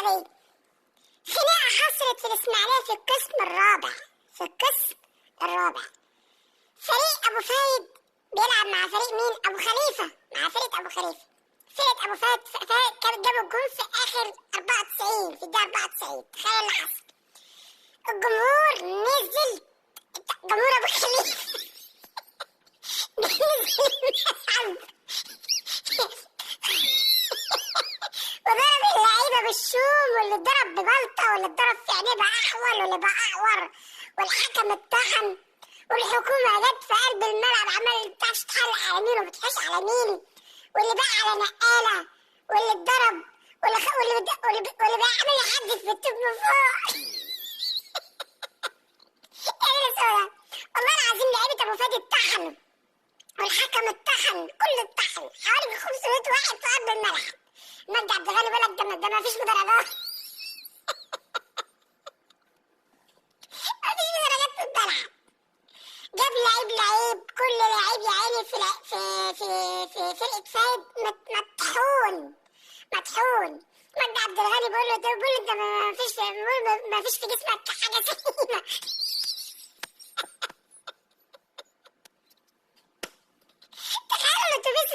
دي. خناقة حصلت في الإسماعيلية في القسم الرابع. فريق أبو فايد بيلعب مع فريق مين؟ أبو خليفة، مع فرقة أبو خليفة. فرقة أبو فايد كانت جابوا الجون في آخر 94، في الدقيقة 94. تخيل اللي حصل. الجمهور نزل، جمهور أبو خليفة نزل الملعب وضرب اللعيبة بالشوم، واللي ضرب ببلطة، واللي ضرب في عينيه بأحول، واللي بأعور، والحكم اتطحن، والحكومة جت في قلب الملعب عمال بتعرفش تحلق على مين وبتحوش على مين، واللي بقى على نقالة، واللي اتضرب، واللي بقى عمال يحدف في التوب من فوق ايه ده؟ والله العظيم لعيبة أبو فادي اتطحنوا، والحكم اتطحن، كله اتطحن، حوالي 500 واحد في قلب الملعب. مجدي عبد الغني بيقول لك ده مفيش مدرجات مفيش مدرجات في الملعب. جاب لعيب، كل لعيب يا عيني في فرقة فايد مطحون. مجدي عبد الغني بيقول له انت مفيش في جسمك حاجة سليمة تخيلوا الاتوبيس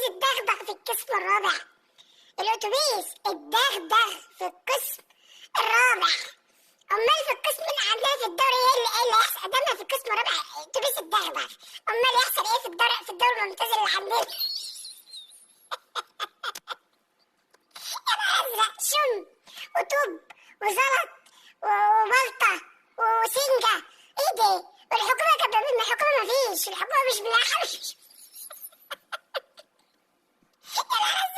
اتدغدغ في القسم الرابع. الاتوبيس اتدغدغ في القسم الرابع. امال في القسم اللي عندنا في الدوري ايه اللي هيحصل؟ قدامنا في القسم الرابع اتوبيس اتدغدغ، امال يحصل ايه في الدوري الممتاز اللي عندنا؟ يا ازرق، شم وطوب وزلط وبلطه وسنجه، ايه ده؟ والحكومه كانت بتقول الحكومه مفيش، الحكومه مش بلاحظ يا